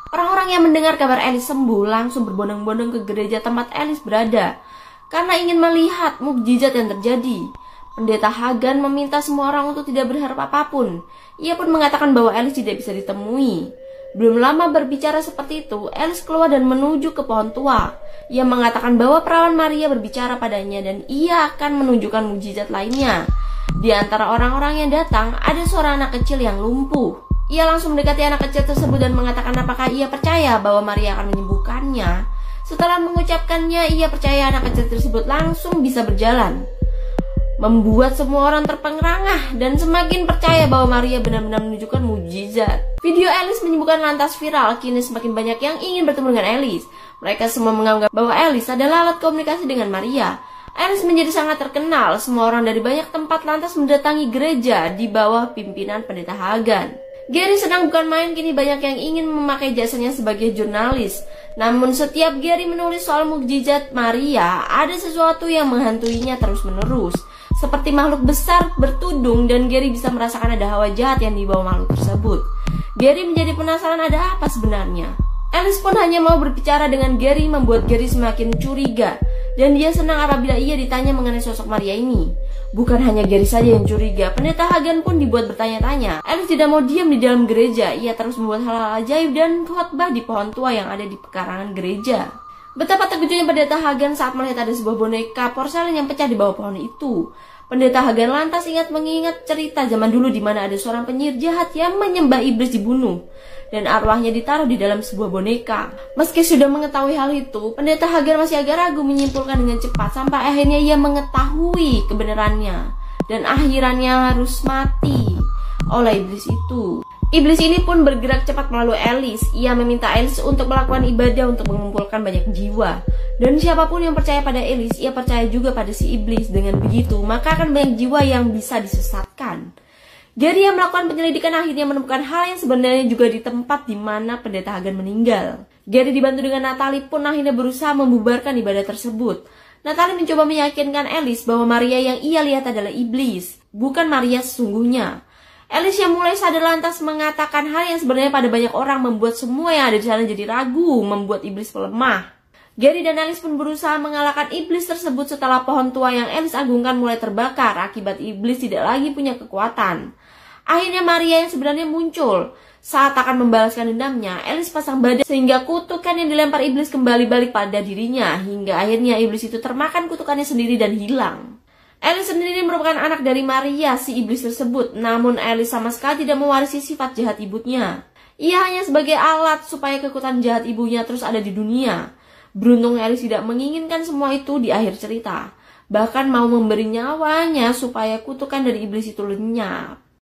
Orang-orang yang mendengar kabar Alice sembuh langsung berbondong-bondong ke gereja tempat Alice berada karena ingin melihat mukjizat yang terjadi. Pendeta Hagan meminta semua orang untuk tidak berharap apapun. Ia pun mengatakan bahwa Alice tidak bisa ditemui. Belum lama berbicara seperti itu, Alice keluar dan menuju ke pohon tua. Ia mengatakan bahwa perawan Maria berbicara padanya dan ia akan menunjukkan mukjizat lainnya. Di antara orang-orang yang datang, ada seorang anak kecil yang lumpuh. Ia langsung mendekati anak kecil tersebut dan mengatakan apakah ia percaya bahwa Maria akan menyembuhkannya. Setelah mengucapkannya, ia percaya anak kecil tersebut langsung bisa berjalan, membuat semua orang terperangah dan semakin percaya bahwa Maria benar-benar menunjukkan mukjizat. Video Alice menyembuhkan lantas viral, kini semakin banyak yang ingin bertemu dengan Alice. Mereka semua menganggap bahwa Alice adalah alat komunikasi dengan Maria. Alice menjadi sangat terkenal, semua orang dari banyak tempat lantas mendatangi gereja di bawah pimpinan pendeta Hagan. Gary senang bukan main, kini banyak yang ingin memakai jasanya sebagai jurnalis. Namun setiap Gary menulis soal mukjizat Maria, ada sesuatu yang menghantuinya terus-menerus. Seperti makhluk besar bertudung dan Gary bisa merasakan ada hawa jahat yang dibawa makhluk tersebut. Gary menjadi penasaran ada apa sebenarnya. Alice pun hanya mau berbicara dengan Gary, membuat Gary semakin curiga. Dan dia senang apabila ia ditanya mengenai sosok Maria ini. Bukan hanya Gary saja yang curiga, pendeta Hagan pun dibuat bertanya-tanya. Alice tidak mau diam di dalam gereja, ia terus membuat hal-hal ajaib dan khotbah di pohon tua yang ada di pekarangan gereja. Betapa terkejutnya pendeta Hagan saat melihat ada sebuah boneka porselen yang pecah di bawah pohon itu. Pendeta Hagan lantas mengingat cerita zaman dulu di mana ada seorang penyihir jahat yang menyembah iblis dibunuh dan arwahnya ditaruh di dalam sebuah boneka. Meski sudah mengetahui hal itu, pendeta Hagan masih agak ragu menyimpulkan dengan cepat sampai akhirnya ia mengetahui kebenarannya dan akhirannya harus mati oleh iblis itu. Iblis ini pun bergerak cepat melalui Alice. Ia meminta Alice untuk melakukan ibadah untuk mengumpulkan banyak jiwa. Dan siapapun yang percaya pada Alice, ia percaya juga pada si iblis. Dengan begitu, maka akan banyak jiwa yang bisa disesatkan. Gary yang melakukan penyelidikan akhirnya menemukan hal yang sebenarnya juga di tempat di mana pendeta Hagan meninggal. Gary dibantu dengan Natalie pun akhirnya berusaha membubarkan ibadah tersebut. Natalie mencoba meyakinkan Alice bahwa Maria yang ia lihat adalah iblis, bukan Maria sesungguhnya. Alice yang mulai sadar lantas mengatakan hal yang sebenarnya pada banyak orang, membuat semua yang ada di sana jadi ragu, membuat iblis melemah. Gary dan Alice pun berusaha mengalahkan iblis tersebut setelah pohon tua yang Alice agungkan mulai terbakar akibat iblis tidak lagi punya kekuatan. Akhirnya Maria yang sebenarnya muncul. Saat akan membalaskan dendamnya, Alice pasang badan sehingga kutukan yang dilempar iblis kembali balik pada dirinya, hingga akhirnya iblis itu termakan kutukannya sendiri dan hilang. Alice sendiri merupakan anak dari Maria, si iblis tersebut. Namun Alice sama sekali tidak mewarisi sifat jahat ibunya. Ia hanya sebagai alat supaya kekuatan jahat ibunya terus ada di dunia. Beruntung Alice tidak menginginkan semua itu di akhir cerita. Bahkan mau memberi nyawanya supaya kutukan dari iblis itu lenyap.